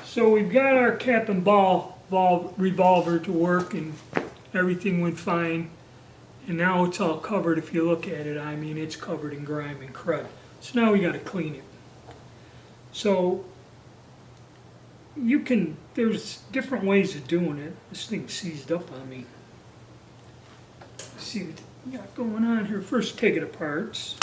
So we've got our cap and ball revolver to work, and everything went fine. And now it's all covered. If you look at it, I mean, it's covered in grime and crud. So now we got to clean it. So there's different ways of doing it. This thing's seized up on me. Let's see what we got going on here. First, take it apart.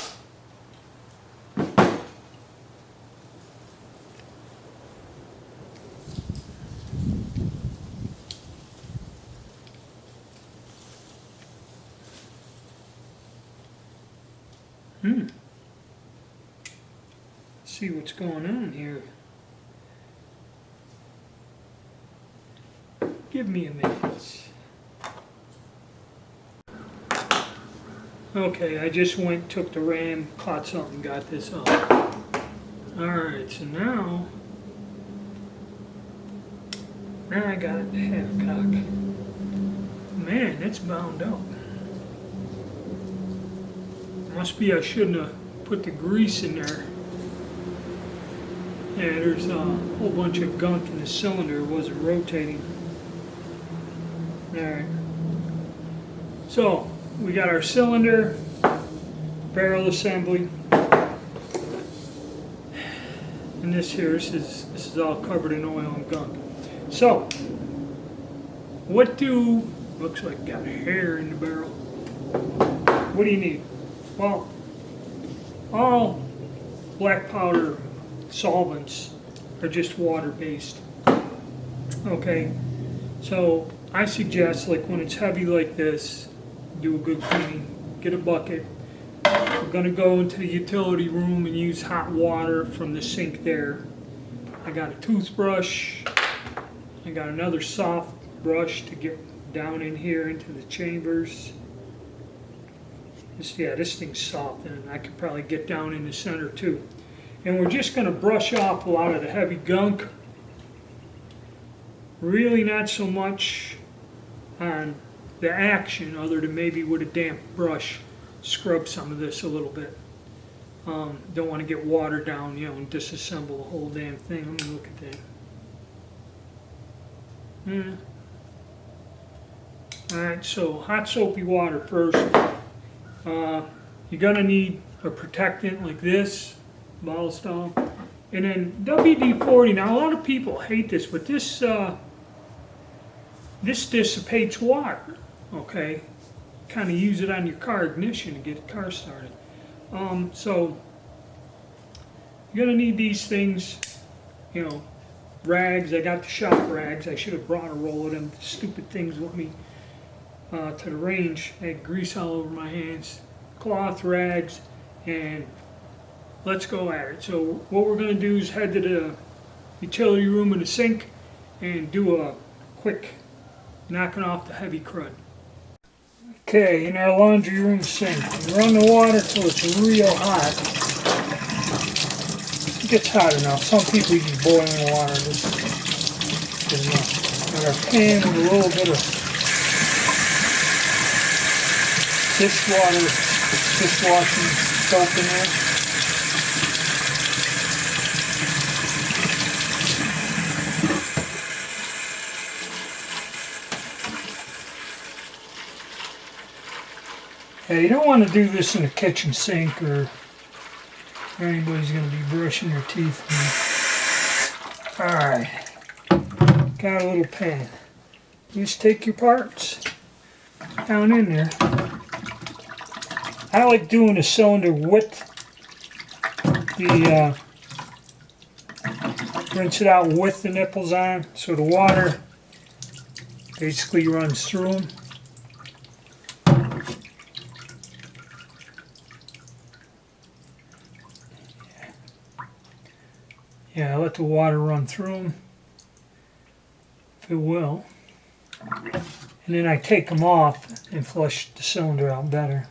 See what's going on here. Give me a minute. Okay, I just took the ram, caught something, got this off. Alright, so now I got it to half cock. Man, it's bound up. Must be I shouldn't have put the grease in there. Yeah, there's a whole bunch of gunk in the cylinder. It wasn't rotating. Alright. So, we got our cylinder, barrel assembly, and this is all covered in oil and gunk. So, looks like got hair in the barrel. What do you need? Well, all black powder solvents are just water-based. Okay, so I suggest, like when it's heavy like this, do a good cleaning. Get a bucket. We're going to go into the utility room and use hot water from the sink there. I got a toothbrush. I got another soft brush to get down in here into the chambers. This thing's soft, and I could probably get down in the center too. And we're just going to brush off a lot of the heavy gunk. Really not so much on the action, other than maybe with a damp brush, scrub some of this a little bit. Don't want to get water down, and disassemble the whole damn thing. Let me look at that. Alright, so hot soapy water first. You're going to need a protectant like this. Bottle style, and then WD-40. Now a lot of people hate this, but this dissipates water. Okay, kind of use it on your car ignition to get the car started. So you're gonna need these things. Rags. I got the shop rags. I should have brought a roll of them stupid things with me to the range. I had grease all over my hands. Cloth rags, and let's go at it. So what we're going to do is head to the utility room in the sink and do a quick knocking off the heavy crud. Okay, in our laundry room sink, we run the water till it's real hot. It gets hot enough. Some people use boiling water. This is enough. Got our pan with a little bit of dishwashing soap in there. Yeah, you don't want to do this in a kitchen sink or anybody's going to be brushing their teeth. Alright, got a little pan. Just take your parts down in there. I like doing the cylinder with the, rinse it out with the nipples on, so the water basically runs through them. Yeah, I let the water run through them, if it will. And then I take them off and flush the cylinder out better.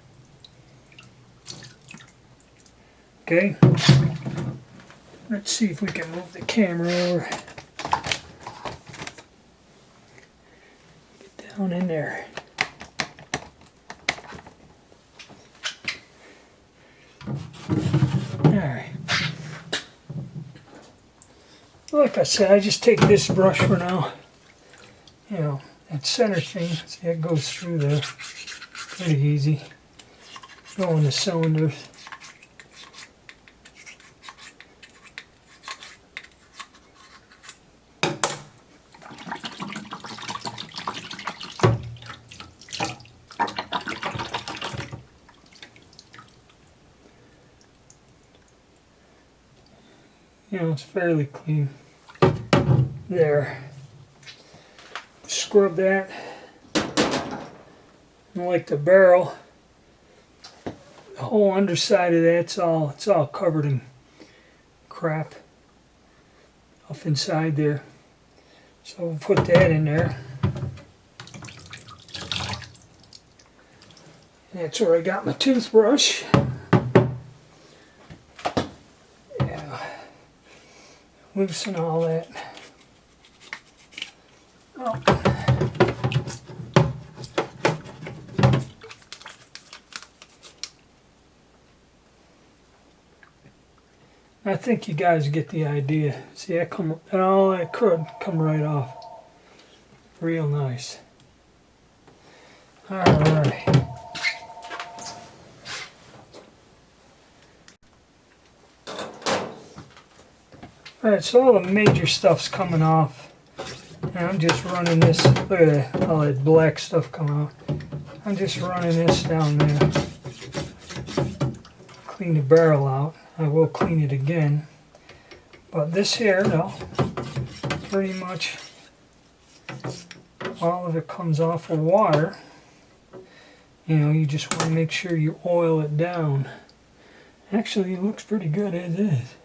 Okay, let's see if we can move the camera over. Get down in there. Alright. So like I said, I just take this brush for now. You know, that center thing, see it goes through there pretty easy. Go in the cylinders. You know, it's fairly clean. There. Scrub that. And like the barrel, the whole underside of that's it's all covered in crap up inside there. So we'll put that in there. And that's where I got my toothbrush. Loosen all that. Oh. I think you guys get the idea. See, all that crud come right off. Real nice. All right. Alright, so all the major stuff's coming off. And I'm just running this, look at that, all that black stuff coming off. I'm just running this down there. Clean the barrel out. I will clean it again. But this here, no, pretty much all of it comes off with water. You know, you just want to make sure you oil it down. Actually, it looks pretty good as is.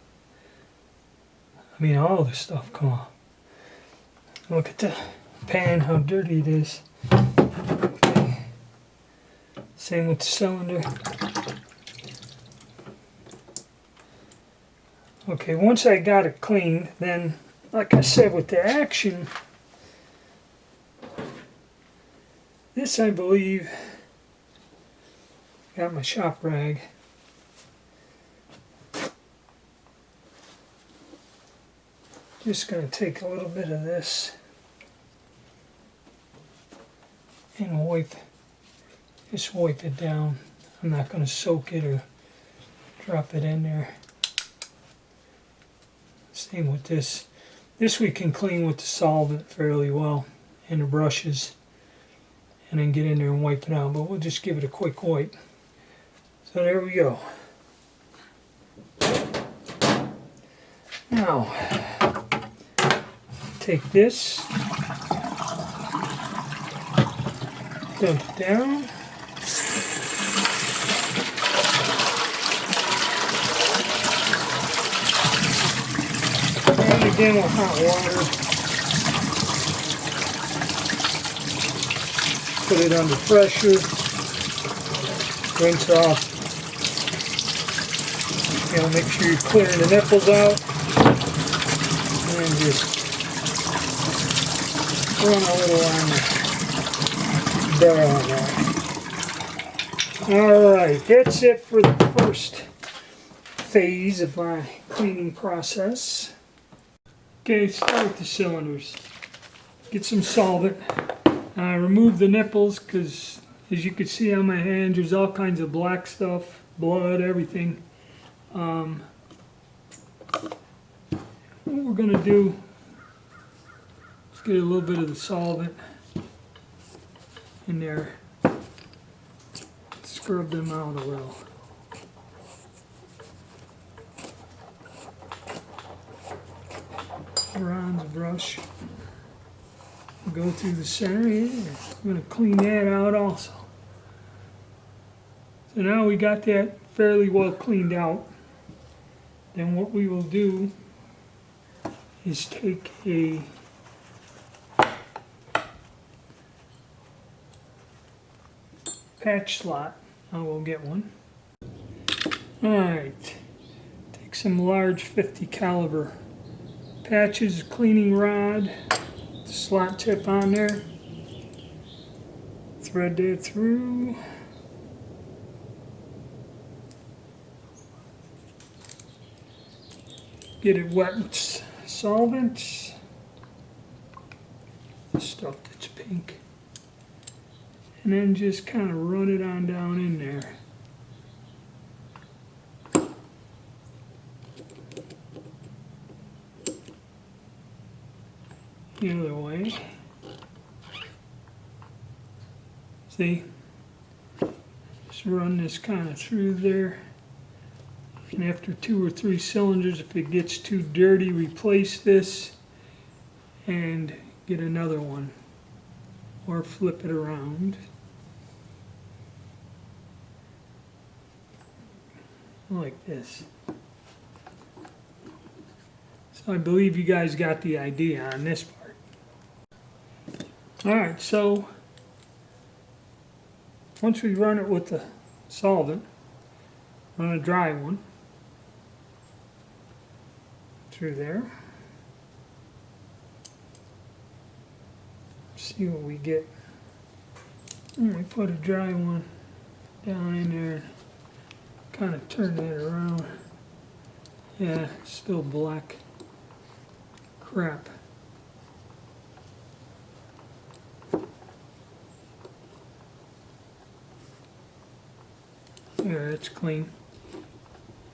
I mean, all the stuff come off. Look at the pan, how dirty it is. Okay. Same with the cylinder. Okay, once I got it cleaned, then, like I said, with the action, this I believe, got my shop rag. Just going to take a little bit of this and just wipe it down. I'm not going to soak it or drop it in there. Same with this. This we can clean with the solvent fairly well and the brushes and then get in there and wipe it out, but we'll just give it a quick wipe. So there we go. Now, take this, dump it down, and again with hot water, put it under pressure, rinse off, you know, make sure you're clearing the nipples out, and just run a little on the barrel on that. Alright, that's it for the first phase of my cleaning process. Okay, start with the cylinders. Get some solvent. Remove the nipples because, as you can see on my hand, there's all kinds of black stuff, blood, everything. What we're going to do, get a little bit of the solvent in there, scrub them out a little. Bronze brush, go through the center here. I'm going to clean that out also. So now we got that fairly well cleaned out. Then what we will do is take a patch slot. I will get one. Alright, take some large 50 caliber patches, cleaning rod, slot tip on there, thread that through, get it wet with solvent, the stuff that's pink, and then just kind of run it on down in there. The other way. See? Just run this kind of through there. And after 2 or 3 cylinders, if it gets too dirty, replace this and get another one. Or flip it around. Like this. So I believe you guys got the idea on this part. Alright, so once we run it with the solvent, run a dry one through there. See what we get. And we put a dry one down in there and kind of turn that around. Yeah, still black. Crap. There, it's clean.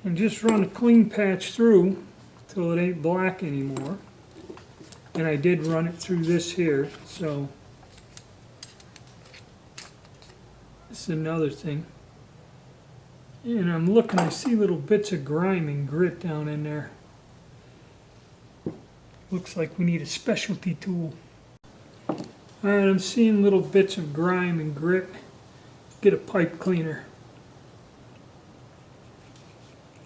And just run a clean patch through till it ain't black anymore. And I did run it through this here, so this is another thing. And I'm looking, I see little bits of grime and grit down in there. Looks like we need a specialty tool. Alright, I'm seeing little bits of grime and grit. Get a pipe cleaner.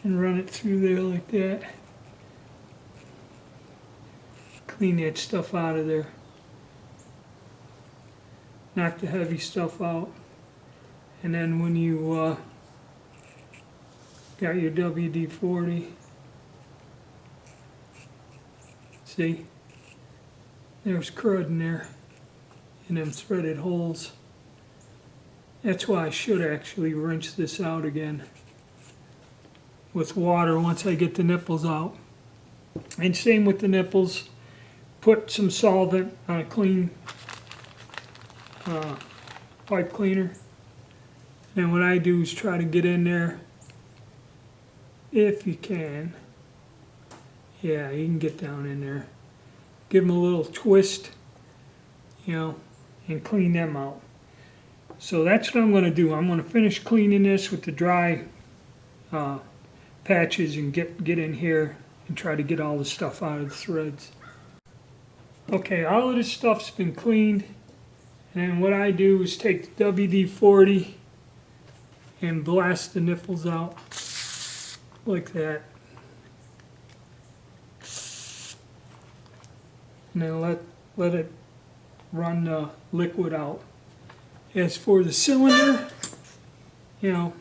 And run it through there like that. Clean that stuff out of there. Knock the heavy stuff out. And then when you got your WD-40, see, there's crud in there in them threaded holes. That's why I should actually rinse this out again with water once I get the nipples out. And same with the nipples. Put some solvent on a clean pipe cleaner. And what I do is try to get in there, if you can. Yeah, you can get down in there. Give them a little twist, you know, and clean them out. So that's what I'm going to do. I'm going to finish cleaning this with the dry patches and get in here and try to get all the stuff out of the threads. Okay, all of this stuff's been cleaned. And then what I do is take the WD-40 and blast the nipples out like that. And then let it run the liquid out. As for the cylinder, you know,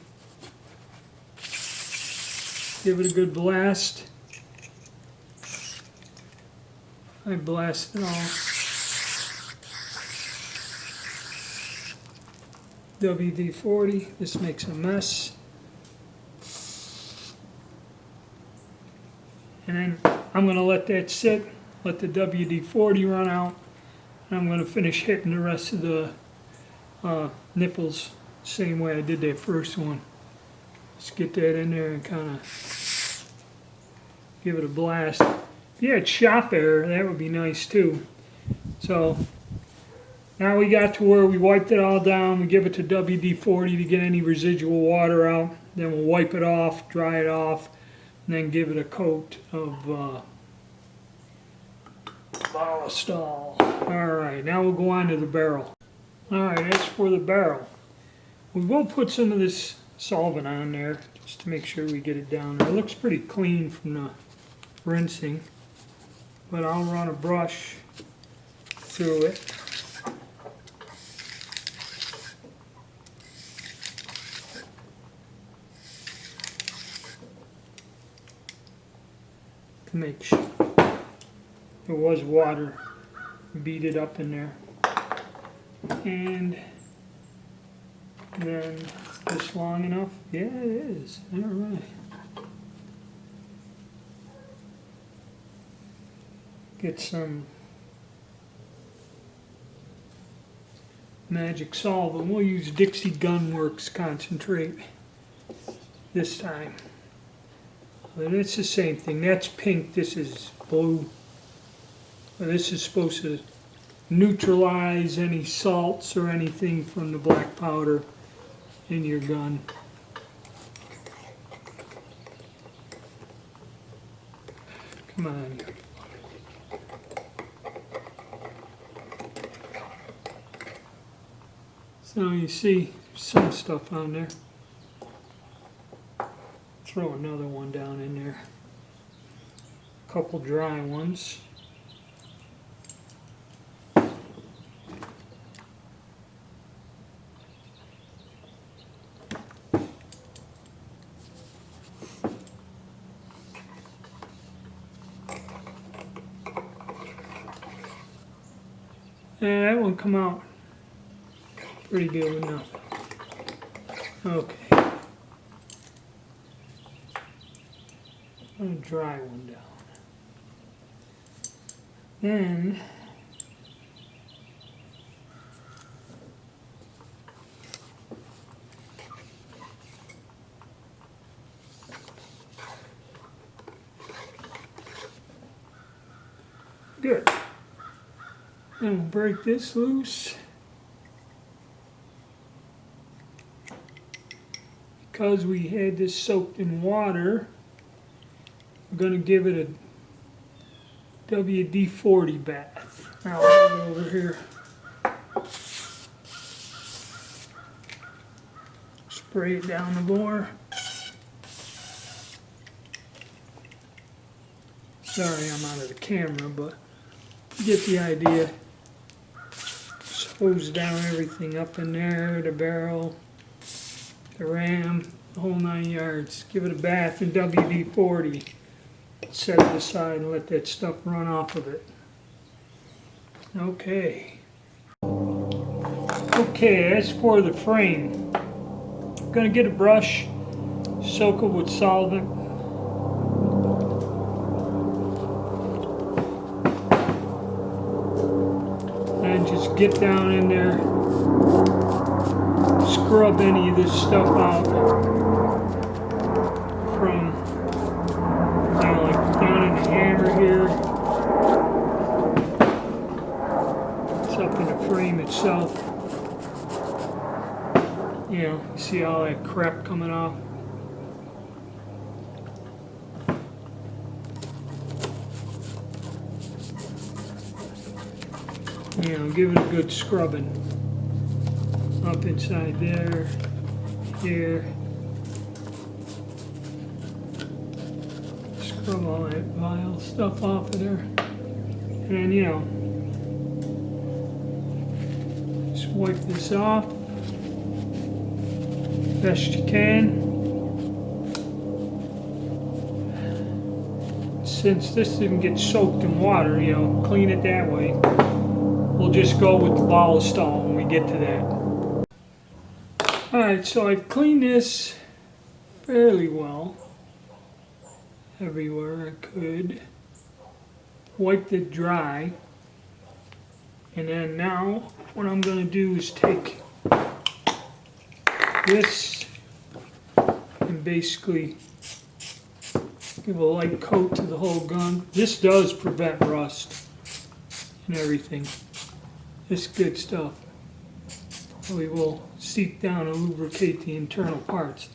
give it a good blast. I blast it all. WD-40, this makes a mess. And then I'm going to let that sit, let the WD-40 run out, and I'm going to finish hitting the rest of the nipples same way I did that first one. Just get that in there and kind of give it a blast. If you had shop air, that would be nice too. So now we got to where we wiped it all down. We give it to WD-40 to get any residual water out. Then we'll wipe it off, dry it off, and then give it a coat of Volatol. Alright, now we'll go on to the barrel. Alright, as for the barrel, we will put some of this solvent on there just to make sure we get it down there. It looks pretty clean from the rinsing, but I'll run a brush through it. To make sure there was water, beat it up in there. And then this long enough? Yeah, it is. All right. get some magic solvent. We'll use Dixie Gunworks concentrate this time. And it's the same thing. That's pink, this is blue. This is supposed to neutralize any salts or anything from the black powder in your gun. Come on. So you see some stuff on there. Throw another one down in there. A couple dry ones. And that one come out pretty good enough. Okay. I'm going to dry one down. Then good. Then we'll break this loose. Because we had this soaked in water, we're going to give it a WD-40 bath. Now I'll have it over here. Spray it down the bore. Sorry I'm out of the camera, but you get the idea. Hose down everything up in there, the barrel, the ram, the whole 9 yards. Give it a bath in WD-40. Set it aside and let that stuff run off of it. Okay. Okay, as for the frame, I'm going to get a brush, soak it with solvent. And just get down in there, scrub any of this stuff out from, like down in the hammer here. It's up in the frame itself. You see all that crap coming off. Give it a good scrubbing up inside there, here. Scrub all that vile stuff off of there. And then, just wipe this off best you can. Since this didn't get soaked in water, clean it that way. We'll just go with the ball stall when we get to that. Alright, so I've cleaned this fairly well. Everywhere I could. Wiped it dry. And then now, what I'm going to do is take this and basically give a light coat to the whole gun. This does prevent rust and everything. This good stuff. We will seep down and lubricate the internal parts.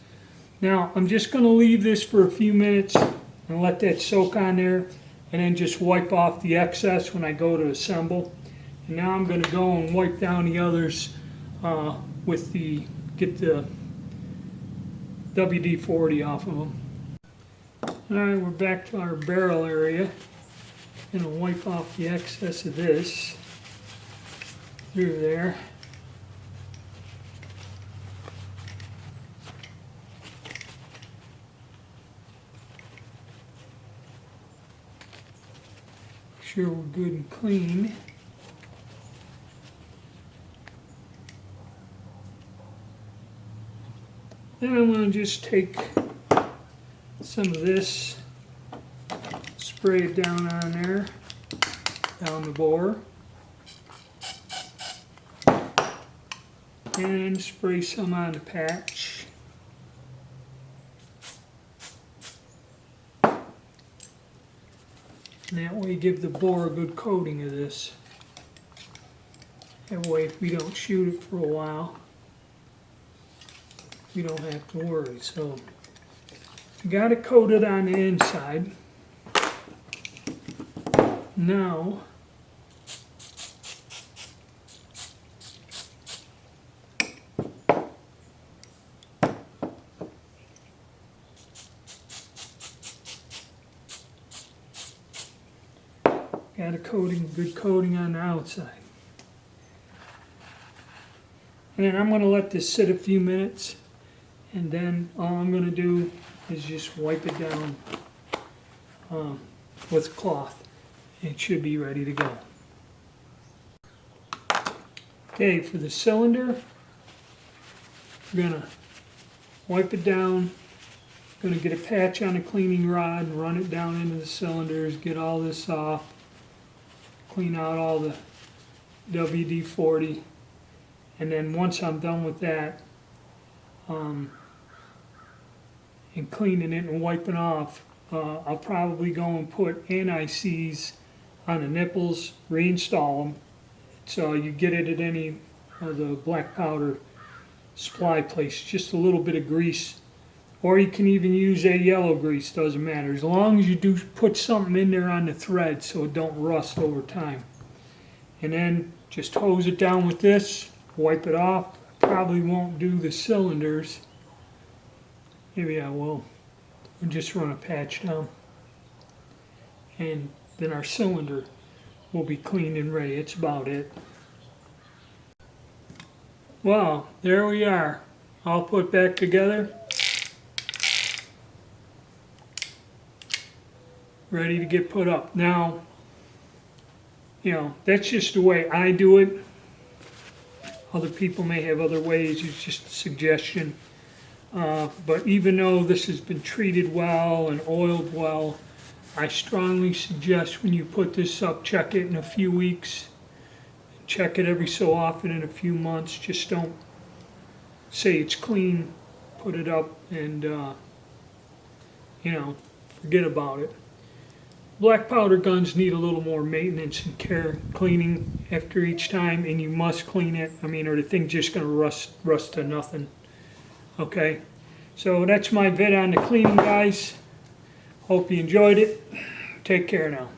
Now, I'm just going to leave this for a few minutes and let that soak on there, and then just wipe off the excess when I go to assemble. And now I'm going to go and wipe down the others get the WD-40 off of them. Alright, we're back to our barrel area. I'm going to wipe off the excess of this through there. Make sure we're good and clean. Then I'm going to just take some of this, spray it down on there. down the bore. And spray some on the patch. And that way give the bore a good coating of this. That way if we don't shoot it for a while, we don't have to worry. So we got it coated on the inside. Now got a coating, good coating on the outside. And then I'm going to let this sit a few minutes, and then all I'm going to do is just wipe it down with cloth. It should be ready to go. Okay, for the cylinder, we're going to wipe it down. Going to get a patch on a cleaning rod and run it down into the cylinders, get all this off, clean out all the WD-40, and then once I'm done with that and cleaning it and wiping off, I'll probably go and put anti-seize on the nipples, reinstall them. So you get it at any of the black powder supply place, just a little bit of grease, or you can even use a yellow grease, doesn't matter, as long as you do put something in there on the thread so it don't rust over time. And then just hose it down with this, wipe it off. Probably won't do the cylinders, maybe I will. We'll just run a patch down, and then our cylinder will be clean and ready. It's about it. Well, there we are, all put back together, ready to get put up. Now, you know, that's just the way I do it. Other people may have other ways, it's just a suggestion. But even though this has been treated well and oiled well, I strongly suggest when you put this up, check it in a few weeks. Check it every so often in a few months. Just don't say it's clean, put it up, and you know, forget about it. Black powder guns need a little more maintenance and care, cleaning after each time, and you must clean it. I mean, or the thing's just going to rust to nothing. Okay, so that's my vid on the cleaning, guys. Hope you enjoyed it. Take care now.